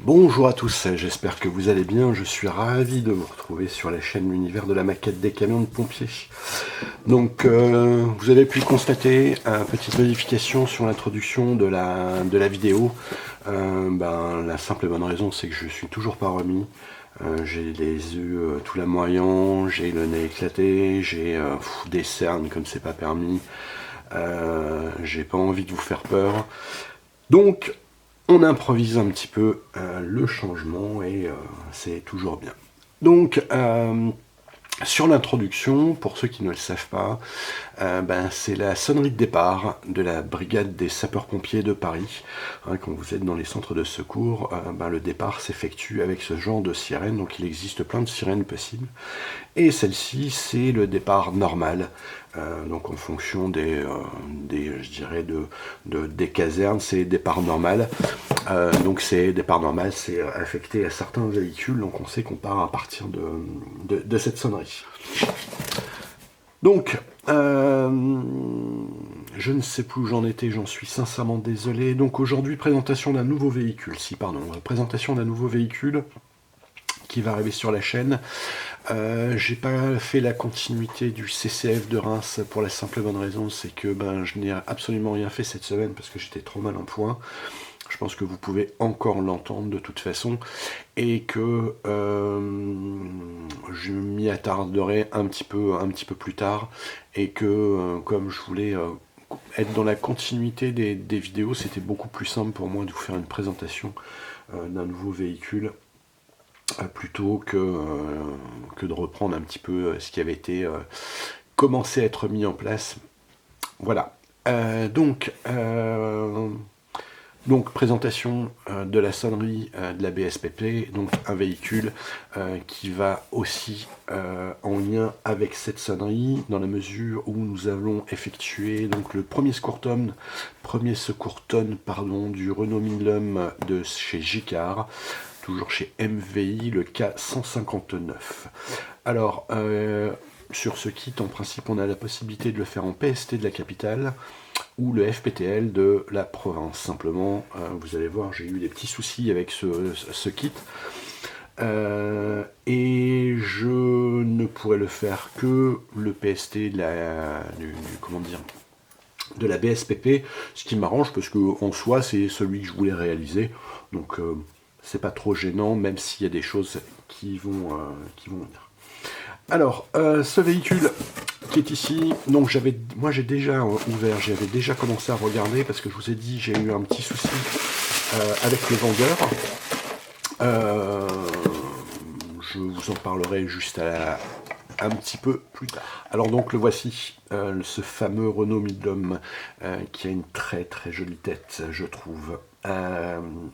Bonjour à tous, j'espère que vous allez bien, je suis ravi de vous retrouver sur la chaîne L'Univers de la maquette des camions de pompiers. Donc vous avez pu constater une petite modification sur l'introduction de la vidéo. La simple et bonne raison c'est que je suis toujours pas remis. J'ai les yeux tout lamoyants, j'ai le nez éclaté, j'ai des cernes comme c'est pas permis. J'ai pas envie de vous faire peur. Donc on improvise un petit peu le changement et c'est toujours bien. Donc, sur l'introduction, pour ceux qui ne le savent pas, c'est la sonnerie de départ de la brigade des sapeurs-pompiers de Paris. Quand vous êtes dans les centres de secours, le départ s'effectue avec ce genre de sirène, donc il existe plein de sirènes possibles. Et celle-ci, c'est le départ normal. Donc en fonction des casernes, c'est départ normal. Donc c'est départ normal, c'est affecté à certains véhicules, donc on sait qu'on part à partir de cette sonnerie. Donc, je ne sais plus où j'en étais, j'en suis sincèrement désolé. Donc aujourd'hui, présentation d'un nouveau véhicule, présentation d'un nouveau véhicule qui va arriver sur la chaîne. J'ai pas fait la continuité du CCF de Reims pour la simple et bonne raison, c'est que je n'ai absolument rien fait cette semaine parce que j'étais trop mal en point. Je pense que vous pouvez encore l'entendre de toute façon et que je m'y attarderai un petit peu plus tard et que comme je voulais être dans la continuité des vidéos, c'était beaucoup plus simple pour moi de vous faire une présentation d'un nouveau véhicule plutôt que de reprendre un petit peu ce qui avait été commencé à être mis en place. Voilà. Donc, présentation de la sonnerie de la BSPP, donc un véhicule qui va aussi en lien avec cette sonnerie, dans la mesure où nous allons effectuer donc, le premier secours tonne du Renault Midlum de chez Gicard, toujours chez MVI, le K159. Alors, sur ce kit, en principe, on a la possibilité de le faire en PST de la capitale ou le FPTL de la province. Simplement, vous allez voir, j'ai eu des petits soucis avec ce kit. Et je ne pourrais le faire que le PST de la BSPP, ce qui m'arrange parce qu'en soi, c'est celui que je voulais réaliser. Donc, c'est pas trop gênant, même s'il y a des choses qui vont venir. Alors, ce véhicule qui est ici, donc moi j'ai déjà ouvert, j'avais déjà commencé à regarder parce que je vous ai dit j'ai eu un petit souci avec le vendeur. Je vous en parlerai juste un petit peu plus tard. Alors donc le voici, ce fameux Renault Midlum qui a une très très jolie tête, je trouve.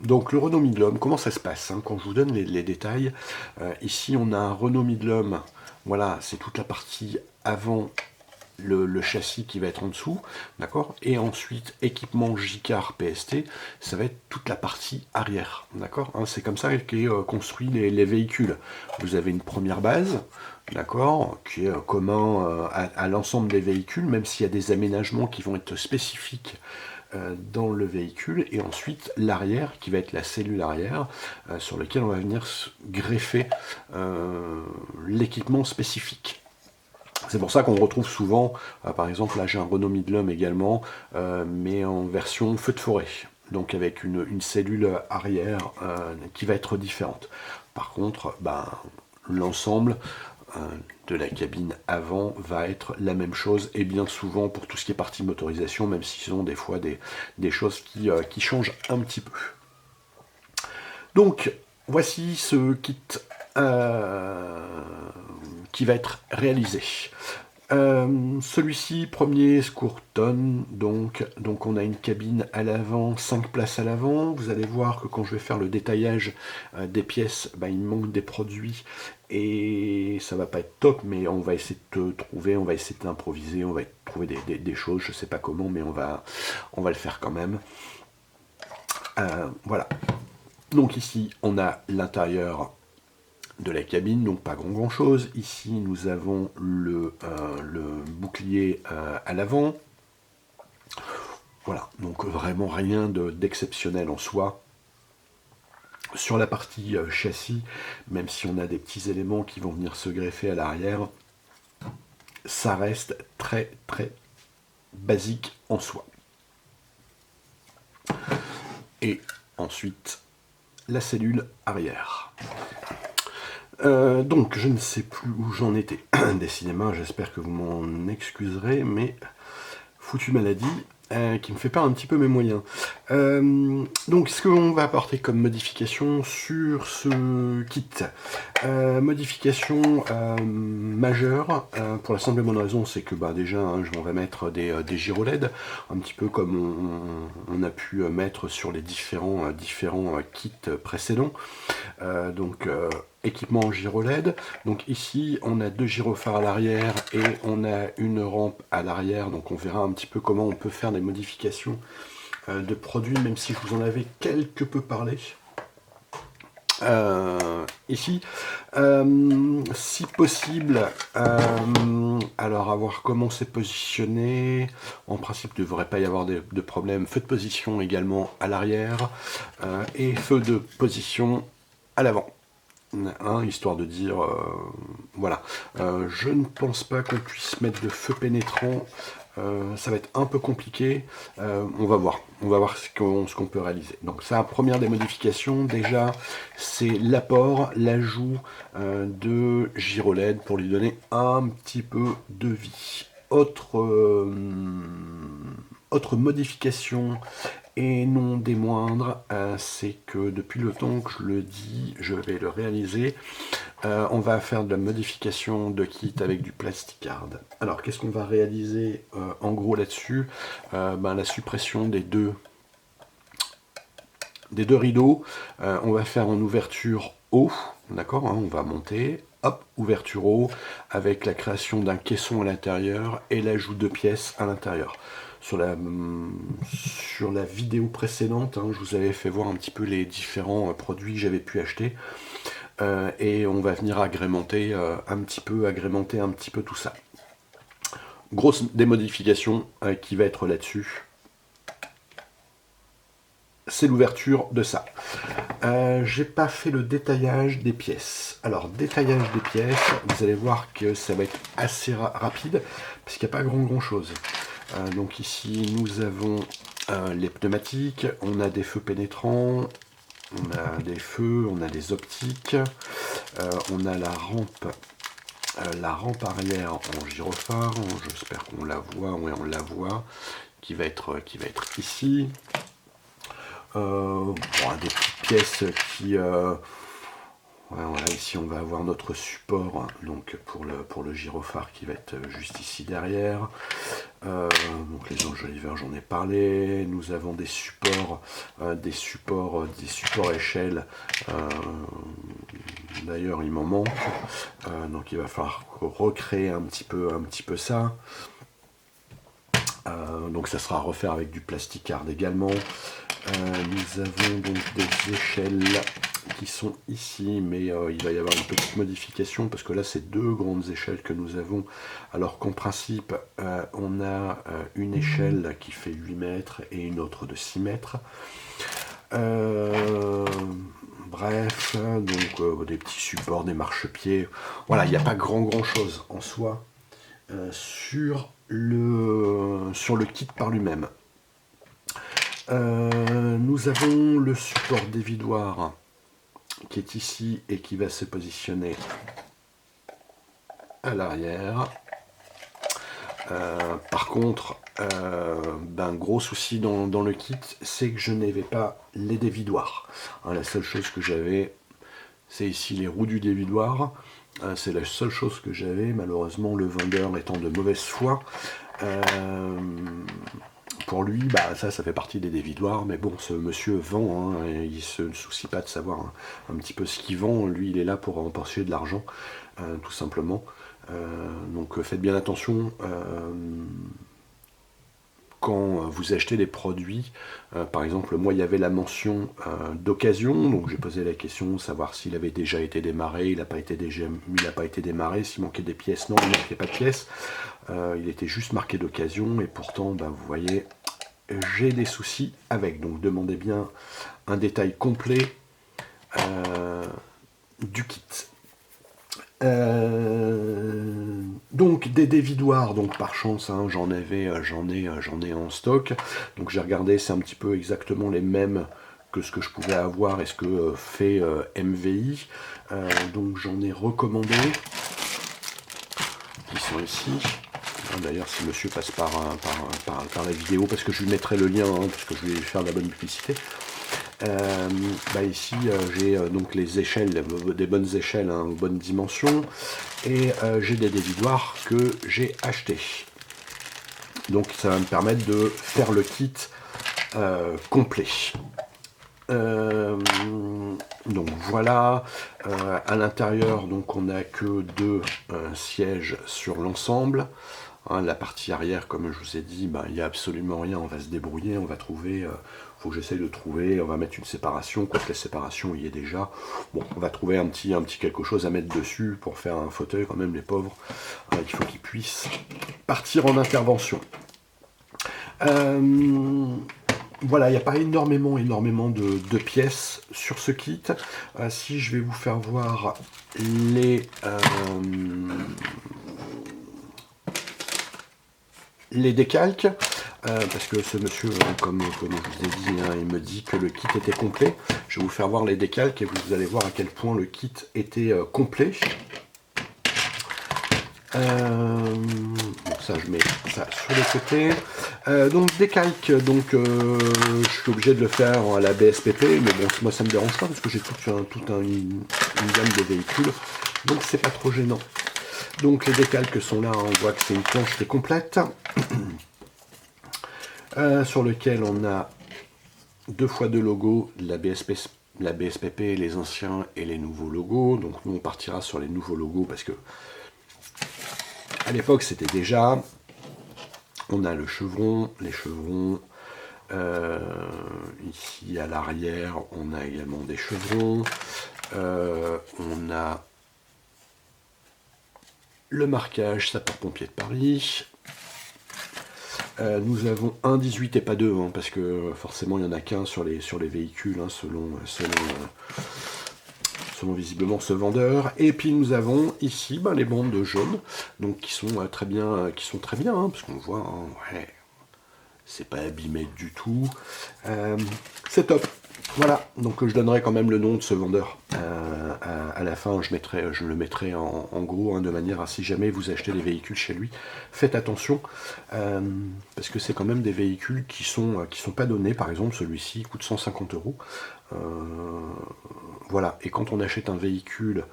Donc le Renault Midlum, comment ça se passe quand je vous donne les détails, ici on a un Renault Midlum, voilà, c'est toute la partie avant le châssis qui va être en dessous, d'accord, et ensuite équipement Gicard PST, ça va être toute la partie arrière, d'accord, c'est comme ça qu'est construit les véhicules. Vous avez une première base, d'accord, qui est commun à l'ensemble des véhicules, même s'il y a des aménagements qui vont être spécifiques dans le véhicule, et ensuite l'arrière qui va être la cellule arrière sur laquelle on va venir greffer l'équipement spécifique. C'est pour ça qu'on retrouve souvent, par exemple là j'ai un Renault Midlum également, mais en version feu de forêt, donc avec une cellule arrière qui va être différente. Par contre, l'ensemble de la cabine avant va être la même chose, et bien souvent pour tout ce qui est partie motorisation, même s'ils ont des fois des choses qui changent un petit peu. Donc voici ce kit qui va être réalisé. Celui-ci, premier secours tonne, donc on a une cabine à l'avant, 5 places à l'avant. Vous allez voir que quand je vais faire le détaillage des pièces, il me manque des produits et ça va pas être top, mais on va essayer de trouver, on va essayer d'improviser, on va trouver des choses, je sais pas comment, mais on va le faire quand même. Voilà. Donc ici, on a l'intérieur de la cabine, donc pas grand chose. Ici nous avons le bouclier à l'avant. Voilà, donc vraiment rien d'exceptionnel en soi. Sur la partie châssis, même si on a des petits éléments qui vont venir se greffer à l'arrière, ça reste très très basique en soi. Et ensuite, la cellule arrière. Donc, je ne sais plus où j'en étais. Décidément, j'espère que vous m'en excuserez, mais foutue maladie qui me fait perdre un petit peu mes moyens. Donc, ce qu'on va apporter comme modification sur ce kit, modification majeure, pour la simple et bonne raison, c'est que déjà, on va mettre des gyro LED, un petit peu comme on a pu mettre sur les différents kits précédents. Équipement en gyro LED. Donc ici, on a 2 gyrophares à l'arrière et on a une rampe à l'arrière. Donc on verra un petit peu comment on peut faire des modifications de produits, même si je vous en avais quelque peu parlé. Ici, si possible, alors à voir comment c'est positionné. En principe, il ne devrait pas y avoir de problème. Feu de position également à l'arrière et feu de position à l'avant. Histoire de dire, voilà. Je ne pense pas qu'on puisse mettre de feu pénétrant. Ça va être un peu compliqué. On va voir ce qu'on peut réaliser. Donc ça, première des modifications, déjà, c'est l'apport, l'ajout de gyro LED pour lui donner un petit peu de vie. Autre modification, et non des moindres, c'est que depuis le temps que je le dis, je vais le réaliser. On va faire de la modification de kit avec du plasticard. Alors, qu'est-ce qu'on va réaliser en gros là-dessus? La suppression des deux rideaux. On va faire en ouverture haut, d'accord, on va monter, hop, ouverture haut, avec la création d'un caisson à l'intérieur et l'ajout de pièces à l'intérieur. Sur la vidéo précédente, je vous avais fait voir un petit peu les différents produits que j'avais pu acheter. Et on va venir agrémenter un petit peu tout ça. Grosse démodification qui va être là-dessus. C'est l'ouverture de ça. J'ai pas fait le détaillage des pièces. Alors, détaillage des pièces, vous allez voir que ça va être assez rapide, parce qu'il n'y a pas grand chose. Donc ici, nous avons les pneumatiques, on a des feux pénétrants, on a des feux, on a des optiques, on a la rampe arrière en gyrophare, j'espère qu'on la voit, oui on la voit, qui va être ici. Des petites pièces qui... voilà, ici on va avoir notre support donc pour le gyrophare qui va être juste ici derrière. Donc les enjoliveurs, j'en ai parlé. Nous avons des supports échelles. D'ailleurs il m'en manque. Donc il va falloir recréer un petit peu ça. Donc ça sera à refaire avec du plasticard également. Nous avons donc des échelles qui sont ici, mais il va y avoir une petite modification parce que là c'est 2 grandes échelles que nous avons, alors qu'en principe on a une échelle qui fait 8 mètres et une autre de 6 mètres. Bref, donc des petits supports, des marchepieds, voilà, il n'y a pas grand chose en soi sur le kit par lui-même. Nous avons le support dévidoir qui est ici et qui va se positionner à l'arrière. Par contre, gros souci dans le kit, c'est que je n'avais pas les dévidoirs. La seule chose que j'avais, c'est ici les roues du dévidoir. C'est la seule chose que j'avais. Malheureusement, le vendeur étant de mauvaise foi, pour lui, ça fait partie des dévidoirs, mais bon, ce monsieur vend, et il se soucie pas de savoir un petit peu ce qu'il vend. Lui, il est là pour empocher de l'argent, tout simplement. Donc faites bien attention quand vous achetez des produits. Par exemple, moi il y avait la mention d'occasion, donc j'ai posé la question savoir s'il avait déjà été démarré. Il n'a pas été démarré. S'il manquait des pièces, non, il ne manquait pas de pièces. Il était juste marqué d'occasion, et pourtant vous voyez, j'ai des soucis avec. Donc demandez bien un détail complet du kit. Donc des dévidoirs, donc par chance, hein, j'en ai en stock. Donc j'ai regardé, c'est un petit peu exactement les mêmes que ce que je pouvais avoir et ce que fait MVI. Donc j'en ai recommandé, qui sont ici. D'ailleurs, si monsieur passe par la vidéo, parce que je lui mettrai le lien, hein, parce que je vais lui faire de la bonne publicité. Ici j'ai donc les échelles, des bonnes échelles, hein, aux bonnes dimensions, et j'ai des dévidoirs que j'ai achetés. Donc ça va me permettre de faire le kit complet. Donc voilà, à l'intérieur, donc on n'a que 2 sièges sur l'ensemble. Hein, la partie arrière, comme je vous ai dit, il n'y a absolument rien, on va se débrouiller, on va trouver, faut que j'essaye de trouver, on va mettre une séparation, quoique la séparation y est déjà. Bon, on va trouver un petit quelque chose à mettre dessus pour faire un fauteuil quand même, les pauvres. Il faut qu'ils puissent partir en intervention. Voilà, il n'y a pas énormément de pièces sur ce kit. Si je vais vous faire voir les décalques, parce que ce monsieur, comme je vous ai dit, hein, il me dit que le kit était complet. Je vais vous faire voir les décalques et vous allez voir à quel point le kit était complet. Donc ça, je mets ça sur le côté. Donc décalque, donc je suis obligé de le faire à la BSPP, mais bon, moi ça me dérange pas parce que j'ai toute une gamme de véhicules, donc c'est pas trop gênant. Donc les décalques sont là, hein, on voit que c'est une planche qui est complète, sur lequel on a 2 fois 2 logos, la BSPP, les anciens et les nouveaux logos. Donc nous on partira sur les nouveaux logos parce que à l'époque c'était déjà, on a le chevron, les chevrons, ici à l'arrière on a également des chevrons, on a le marquage sapeur-pompier de Paris. Nous avons un 18 et pas 2, hein, parce que forcément il n'y en a qu'un sur les véhicules, hein, selon visiblement ce vendeur. Et puis nous avons ici les bandes jaunes, donc qui sont très bien, hein, parce qu'on voit, hein, ouais, c'est pas abîmé du tout. C'est top. Voilà, donc je donnerai quand même le nom de ce vendeur à la fin. Je le mettrai en gros, hein, de manière à, si jamais vous achetez des véhicules chez lui, faites attention, parce que c'est quand même des véhicules qui sont pas donnés. Par exemple, celui-ci coûte 150 €. Voilà, et quand on achète un véhicule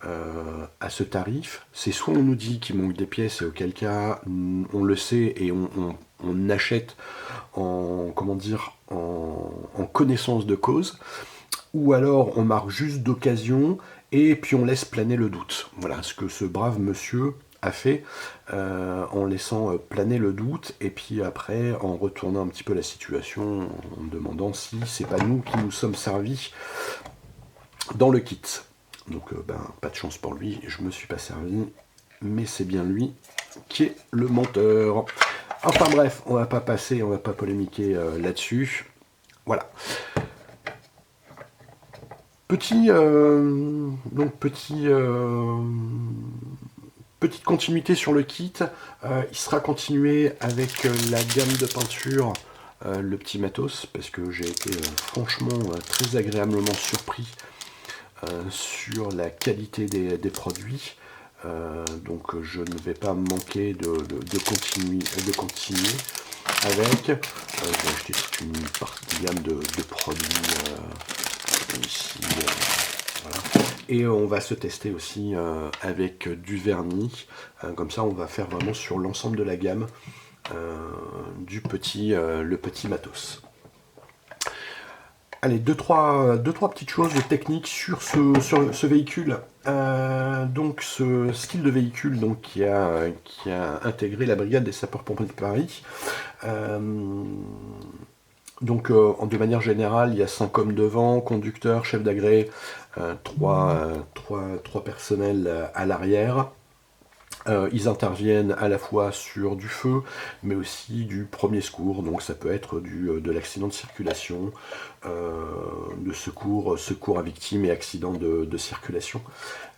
à ce tarif, c'est soit on nous dit qu'il manque des pièces, et auquel cas on le sait et on achète en connaissance de cause, ou alors on marque juste d'occasion et puis on laisse planer le doute. Voilà ce que ce brave monsieur a fait, en laissant planer le doute, et puis après en retournant un petit peu la situation, en demandant si c'est pas nous qui nous sommes servis dans le kit. Donc pas de chance pour lui, je me suis pas servi, mais c'est bien lui qui est le menteur. Enfin bref, on va pas polémiquer là-dessus. Voilà. Petite continuité sur le kit. Il sera continué avec la gamme de peinture, le petit matos, parce que j'ai été franchement très agréablement surpris sur la qualité des produits. Donc je ne vais pas manquer de continuer avec. J'ai acheté une partie gamme de produits ici. Voilà. Et on va se tester aussi avec du vernis. Comme ça on va faire vraiment sur l'ensemble de la gamme le petit matos. Allez, deux, trois petites choses techniques sur ce véhicule. Donc ce style de véhicule, donc, qui a intégré la brigade des sapeurs-pompiers de Paris. Donc de manière générale, il y a 5 hommes devant, conducteur, chef d'agré, 3 personnels à l'arrière. Ils interviennent à la fois sur du feu, mais aussi du premier secours. Donc ça peut être de l'accident de circulation, de secours à victimes et accidents de circulation.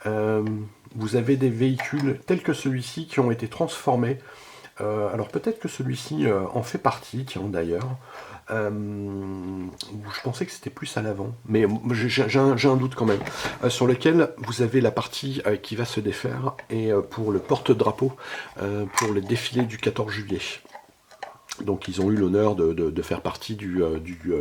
Vous avez des véhicules tels que celui-ci qui ont été transformés. Alors peut-être que celui-ci en fait partie, tiens d'ailleurs. Je pensais que c'était plus à l'avant, mais j'ai un doute quand même, sur lequel vous avez la partie qui va se défaire, et pour le porte-drapeau, pour le défilé du 14 juillet. Donc ils ont eu l'honneur de faire partie du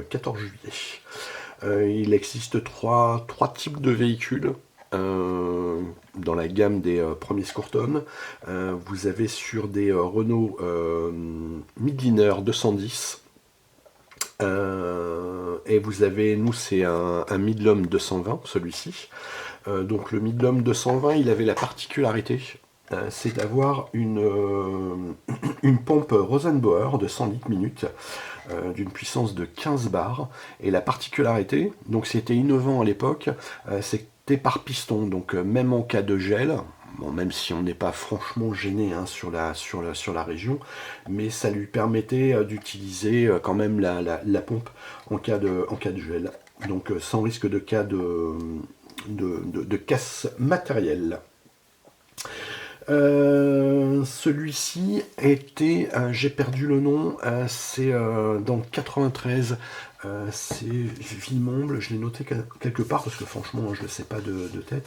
14 juillet. Il existe trois types de véhicules. Dans la gamme des premiers Scourton, vous avez sur des Renault Midliner 210, et vous avez, nous c'est un Midlum 220, celui-ci. Donc le Midlum 220, il avait la particularité, c'est d'avoir une pompe Rosenbauer de 100 litres minute, d'une puissance de 15 bars. Et la particularité, donc c'était innovant à l'époque, c'était par piston. Donc même en cas de gel, bon, même si on n'est pas franchement gêné sur la région, mais ça lui permettait d'utiliser quand même la pompe en cas de gel. Donc sans risque de cas de casse matérielle. Celui-ci était, j'ai perdu le nom, c'est dans 93, c'est Villemomble, je l'ai noté quelque part parce que franchement je ne le sais pas de tête.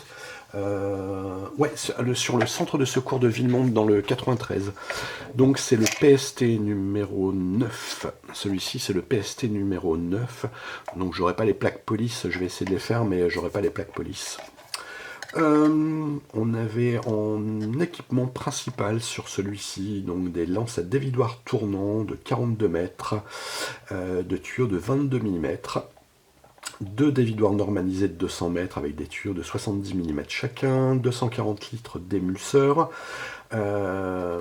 Ouais, sur le centre de secours de Villemomble dans le 93. Donc c'est le PST numéro 9. Celui-ci c'est le PST numéro 9. Donc j'aurai pas les plaques police, je vais essayer de les faire, mais j'aurai pas les plaques police. On avait en équipement principal sur celui-ci donc des lances à dévidoir tournant de 42 mètres, de tuyaux de 22 mm, deux dévidoirs normalisés de 200 mètres avec des tuyaux de 70 mm chacun, 240 litres d'émulseur. La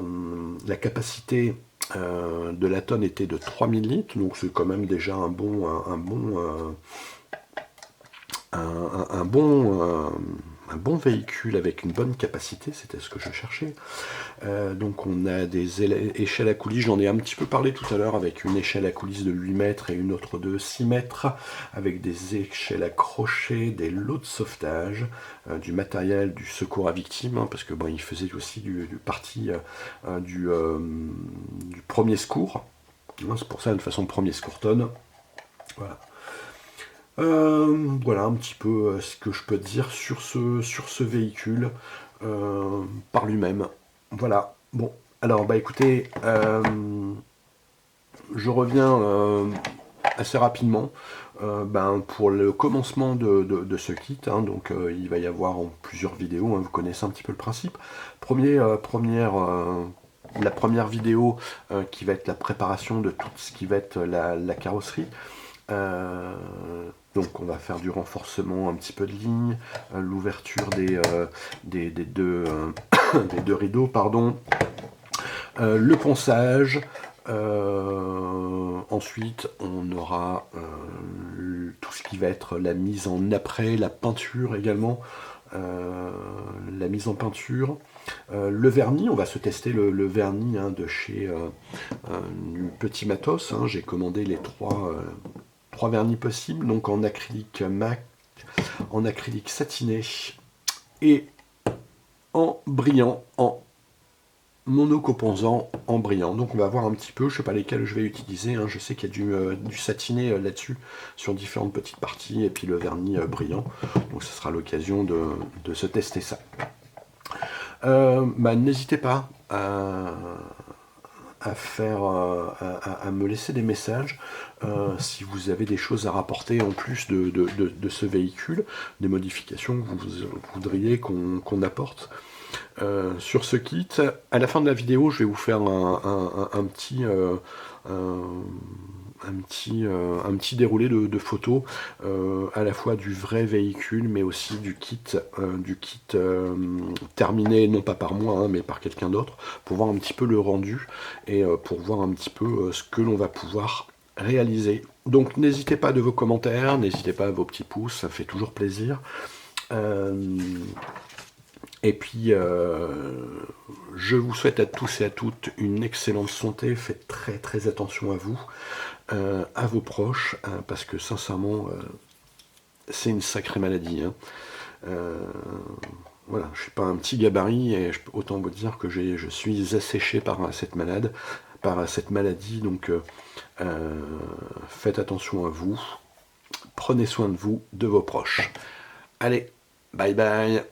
capacité de la tonne était de 3000 litres, donc c'est quand même déjà un bon véhicule avec une bonne capacité, c'était ce que je cherchais. Donc on a des échelles à coulisses, j'en ai un petit peu parlé tout à l'heure, avec une échelle à coulisses de 8 mètres et une autre de 6 mètres, avec des échelles à crochet, des lots de sauvetage, du matériel du secours à victimes, parce que bon, il faisait aussi du premier secours. C'est pour ça de façon premier Scourton. Voilà. Voilà un petit peu ce que je peux dire sur ce véhicule par lui-même. Voilà. Bon, alors bah écoutez, je reviens assez rapidement pour le commencement de ce kit. Donc il va y avoir en plusieurs vidéos, vous connaissez un petit peu le principe. La première vidéo qui va être la préparation de tout ce qui va être la carrosserie. Donc on va faire du renforcement, un petit peu de ligne, l'ouverture des deux rideaux, pardon, le ponçage. Ensuite on aura tout ce qui va être la mise en après, la peinture également, la mise en peinture. Le vernis, on va se tester le vernis de chez Petit Matos. J'ai commandé les trois vernis possibles, donc en acrylique mat, en acrylique satiné et en brillant, en monocomposant en brillant. Donc on va voir un petit peu, je sais pas lesquels je vais utiliser, je sais qu'il y a du satiné là-dessus sur différentes petites parties, et puis le vernis brillant, donc ce sera l'occasion de se tester ça. N'hésitez pas à me laisser des messages si vous avez des choses à rapporter en plus de ce véhicule, des modifications que vous voudriez qu'on apporte sur ce kit. À la fin de la vidéo, je vais vous faire un petit déroulé de photos, à la fois du vrai véhicule, mais aussi du kit terminé, non pas par moi, mais par quelqu'un d'autre, pour voir un petit peu le rendu, et pour voir un petit peu ce que l'on va pouvoir réaliser. Donc n'hésitez pas de vos commentaires, n'hésitez pas à vos petits pouces, ça fait toujours plaisir. Et puis, je vous souhaite à tous et à toutes une excellente santé. Faites très très attention à vous, à vos proches, hein, parce que sincèrement, c'est une sacrée maladie, hein. Voilà, je suis pas un petit gabarit et autant vous dire que je suis asséché par cette maladie. Donc, faites attention à vous, prenez soin de vous, de vos proches. Allez, bye bye.